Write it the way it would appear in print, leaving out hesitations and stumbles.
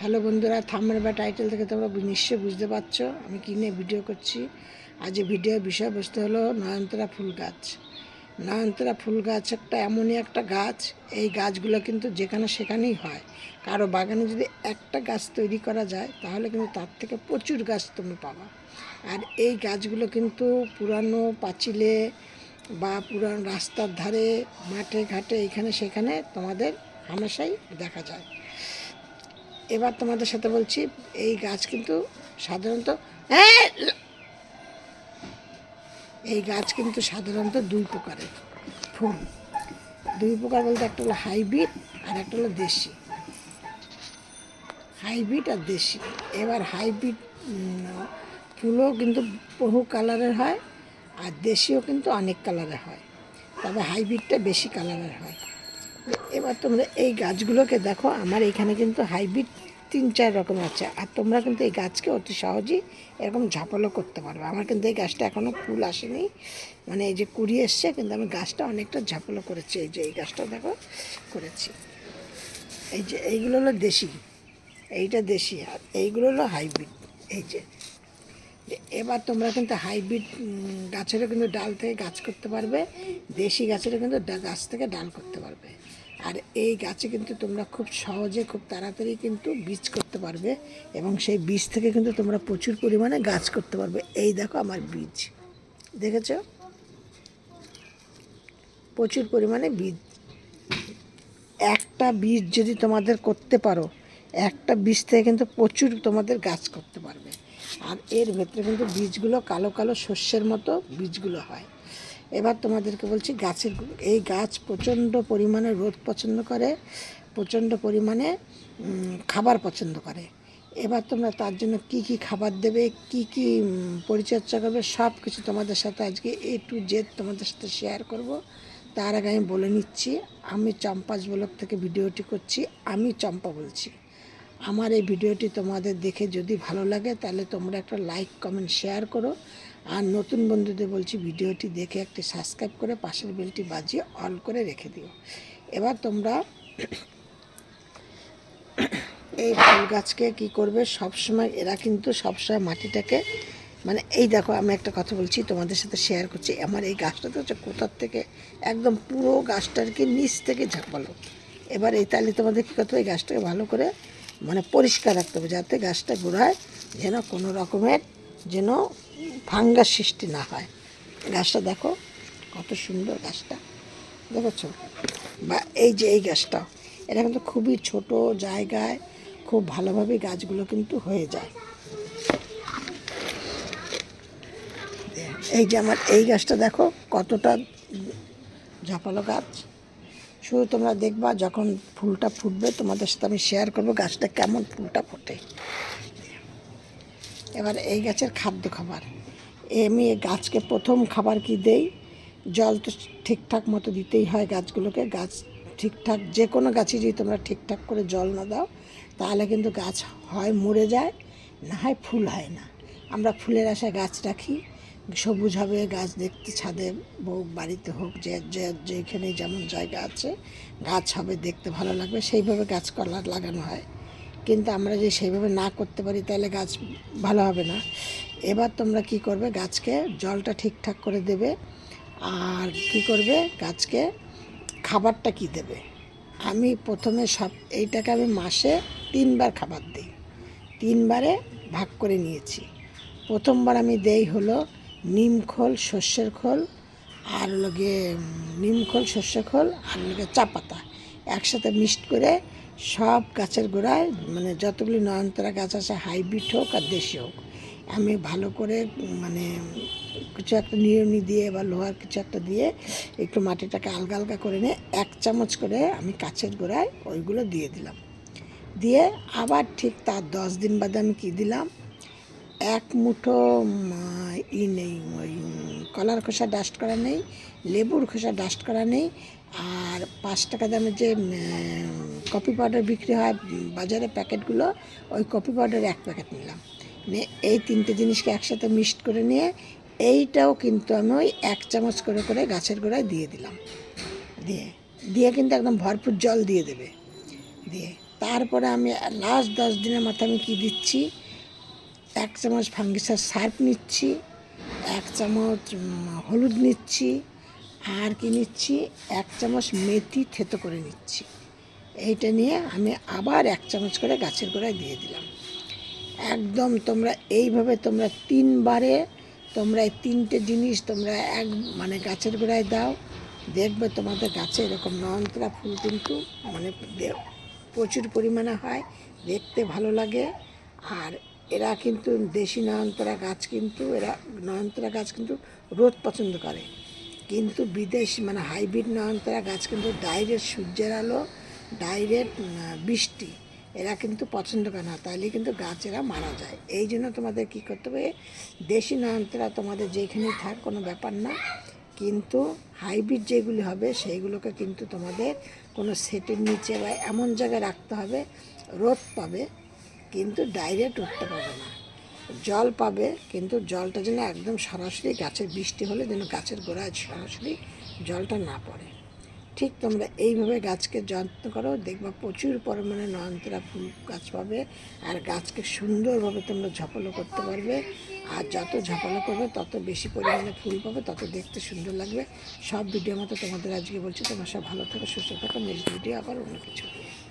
Hello বন্ধুরা, thumbnail বা title থেকে তোমরা নিশ্চয়ই বুঝতে পারছো আমি কী নিয়ে ভিডিও করছি। আজ ভিডিওর বিষয়বস্তু হলো নয়নতারা ফুল গাছ। নয়নতারা ফুল গাছ একটা এমনই একটা গাছ, এই গাছগুলো কিন্তু যেখানে সেখানেই হয়। কারো বাগানে যদি একটা গাছ তৈরি করা যায় তাহলে কিন্তু তার থেকে প্রচুর গাছ তুমি পাবা। আর এই গাছগুলো কিন্তু পুরানো পাঁচিলে বা পুরানো রাস্তার ধারে, মাঠে ঘাটে, এখানে সেখানে তোমাদের হামেশাই দেখা যায়। এবার তোমাদের সাথে বলছি, এই গাছ কিন্তু সাধারণত দুই প্রকারের ফুল। দুই প্রকার বলতে একটা হলো হাইব্রিড আর একটা হলো দেশি। হাইব্রিড আর দেশি। এবার হাইব্রিড ফুলও কিন্তু বহু কালারের হয়, আর দেশিও কিন্তু অনেক কালারের হয়, তবে হাইব্রিডটা বেশি কালারের হয়। এবার তোমরা এই গাছগুলোকে দেখো, আমার এখানে কিন্তু হাইব্রিড 3-4 রকম আছে, আর তোমরা কিন্তু এই গাছকে অতি সহজেই এরকম ঝাপালো করতে পারবে। আমার কিন্তু এই গাছটা এখনও ফুল আসেনি, মানে এই যে কুড়ি এসছে, কিন্তু আমি গাছটা অনেকটা ঝাপালো করেছি। এই যে এই গাছটা দেখো করেছি। এই যে এইগুলো হলো দেশি, এইটা দেশি, আর এইগুলো হলো হাইব্রিড। এই যে এবার তোমরা কিন্তু হাইব্রিড গাছেরও কিন্তু ডাল থেকে গাছ করতে পারবে, দেশি গাছেরও কিন্তু গাছ থেকে ডাল করতে পারবে। আর এই গাছে কিন্তু তোমরা খুব সহজে, খুব তাড়াতাড়ি কিন্তু বীজ করতে পারবে, এবং সেই বীজ থেকে কিন্তু তোমরা প্রচুর পরিমাণে গাছ করতে পারবে। এই দেখো আমার বীজ, দেখেছো? প্রচুর পরিমাণে বীজ। একটা বীজ যদি তোমাদের করতে পারো, একটা বীজ থেকে কিন্তু প্রচুর তোমাদের গাছ করতে পারবে। আর এর ভেতরে কিন্তু বীজগুলো কালো কালো শস্যের মতো বীজগুলো হয়। এবার তোমাদেরকে বলছি, গাছের এই গাছ প্রচণ্ড পরিমাণে রোদ পছন্দ করে, প্রচণ্ড পরিমাণে খাবার পছন্দ করে। এবার তোমরা তার জন্য কি কি খাবার দেবে, কি কি পরিচর্যা করবে, সব কিছু তোমাদের সাথে আজকে A to Z তোমাদের সাথে শেয়ার করব। তার আগে আমি বলে নিচ্ছি, আমি চম্পাস ব্লগ থেকে ভিডিওটি করছি, আমি চম্পা বলছি। আমার এই ভিডিওটি তোমাদের দেখে যদি ভালো লাগে তাহলে তোমরা একটা লাইক, কমেন্ট, শেয়ার করো। আর নতুন বন্ধুদের বলছি, ভিডিওটি দেখে একটি সাবস্ক্রাইব করে পাশের বেলটি বাজিয়ে অল করে রেখে দিও। এবার তোমরা এই ফুল গাছকে কী করবে, সবসময় এরা কিন্তু সবসময় মাটিটাকে, মানে এই দেখো আমি একটা কথা বলছি তোমাদের সাথে শেয়ার করছি, আমার এই গাছটাতে হচ্ছে কোথার থেকে একদম পুরো গাছটাকে নিচ থেকে ঝাঁপালো। এবার এই তাহলে তোমাদের কী করতে হবে, এই গাছটাকে ভালো করে মানে পরিষ্কার রাখতে হবে, যাতে গাছটা গোড়ায় যেন কোনো রকমের যেন ফাঙ্গাস সৃষ্টি না হয়। গাছটা দেখো কত সুন্দর, গাছটা দেখেছো? বা এই যে এই গাছটা, এটা কিন্তু খুবই ছোট জায়গায় খুব ভালোভাবে গাছগুলো কিন্তু হয়ে যায়। এই যে আমার এই গাছটা দেখো কতটা ঝাপালো গাছ। শুধু তোমরা দেখবা, যখন ফুলটা ফুটবে তোমাদের সাথে আমি শেয়ার করবো গাছটা কেমন ফুলটা ফোটে। এবার এই গাছের খাদ্য খাবার, আমি গাছকে প্রথম খাবার কি দেই, জল তো ঠিকঠাক মতো দিতেই হয় গাছগুলোকে। গাছ ঠিকঠাক, যে কোনো গাছে যদি তোমরা ঠিকঠাক করে জল না দাও তাহলে কিন্তু গাছ হয় মরে যায়, না হয় ফুল হয় না। আমরা ফুলের আশায় গাছ রাখি, সবুজ হবে গাছ দেখতে, ছাদে হোক বাড়িতে হোক, যেখানে যেমন জায়গা আছে গাছ হবে, দেখতে ভালো লাগবে, সেইভাবে গাছ লাগানো হয়। কিন্তু আমরা যদি সেইভাবে না করতে পারি তাহলে গাছ ভালো হবে না। এবার তোমরা কি করবে, গাছকে জলটা ঠিকঠাক করে দেবে। আর কি করবে, গাছকে খাবারটা কি দেবে, আমি প্রথমে এইটাকে আমি মাসে 3বার খাবার দিই, 3বারে ভাগ করে নিয়েছি। প্রথমবার আমি দেই হলো নিমখোল, সর্ষের খোল, আর লগে নিমখোল, সর্ষের খোল, আর লগে চা পাতা একসাথে মিক্সড করে সব গাছের গোড়ায়, মানে যতগুলি নয়নতারা গাছ আছে, হাইব্রিড হোক আর দেশি হোক, আমি ভালো করে মানে কিছু একটা নিড়ুনি দিয়ে বা লোহার কিছু একটা দিয়ে একটু মাটিটাকে আলগা আলগা করে নিয়ে 1 চামচ করে আমি গাছের গোড়ায় ওইগুলো দিয়ে দিলাম। দিয়ে আবার ঠিক তার 10 দিন বাদে আমি কী দিলাম, 1 মুঠো নেই, ওই কলার খোসা ডাস্ট করা নেই, লেবুর খোসা ডাস্ট করা নেই, আর 5 টাকা দামের যে কফি পাউডার বিক্রি হয় বাজারে প্যাকেটগুলো, ওই কফি পাউডার 1 প্যাকেট নিলাম। নিয়ে এই 3টে জিনিসকে একসাথে মিক্সড করে নিয়ে এইটাও কিন্তু আমি ওই 1 চামচ করে করে গাছের গোড়ায় দিয়ে দিলাম। দিয়ে দিয়ে কিন্তু একদম ভরপুর জল দিয়ে দেবে। দিয়ে তারপরে আমি লাস্ট 10 দিনের মাথায় আমি কী দিচ্ছি, 1 চামচ ফাঙ্গিসাইড সার্ফ নিচ্ছি, 1 চামচ হলুদ নিচ্ছি, আর কি নিচ্ছি 1 চামচ মেথি থেতো করে নিচ্ছি। এইটা নিয়ে আমি আবার 1 চামচ করে গাছের গোড়ায় দিয়ে দিলাম। একদম তোমরা এইভাবে তোমরা 3বারে তোমরা এই 3টে জিনিস তোমরা মানে গাছের গোড়ায় দাও, দেখবে তোমাদের গাছে এরকম নয়নতারা ফুল কিন্তু মানে প্রচুর পরিমাণে হয়, দেখতে ভালো লাগে। আর এরা কিন্তু দেশি নয়নতারা গাছ কিন্তু নয়নতারা গাছ কিন্তু রোদ পছন্দ করে, কিন্তু বিদেশি মানে হাইব্রিড নয়নতারা গাছ কিন্তু ডাইরেক্ট সূর্যের আলো, ডাইরেক্ট বৃষ্টি এরা কিন্তু পছন্দ করে না, তাইলে কিন্তু গাছেরা মারা যায়। এই জন্য তোমাদের কী করতে হবে, দেশি নয়নতারা তোমাদের যেখানেই থাক কোনো ব্যাপার না, কিন্তু হাইব্রিড যেগুলি হবে সেইগুলোকে কিন্তু তোমাদের কোনো সেটের নিচে বা এমন জায়গায় রাখতে হবে, রোদ পাবে কিন্তু ডাইরেক্ট উঠতে পারবে না, জল পাবে কিন্তু জলটা যেন একদম সরাসরি গাছের বৃষ্টি হলে যেন গাছের গোড়ায় সরাসরি জলটা না পড়ে। ঠিক তোমরা এইভাবে গাছকে যত্ন করো, দেখবা প্রচুর পরিমাণে নয়নতারা ফুল গাছ পাবে, আর গাছকে সুন্দরভাবে তোমরা ঝাপালো করতে পারবে। আর যত ঝাপালো করবে তত বেশি পরিমাণে ফুল পাবে, তত দেখতে সুন্দর লাগবে। সব ভিডিও মতো তোমাদের আজকে বলছি, তোমরা সব ভালো থাকো, সুস্থ থাকো। নেক্সট ভিডিও আবার অন্য কিছু।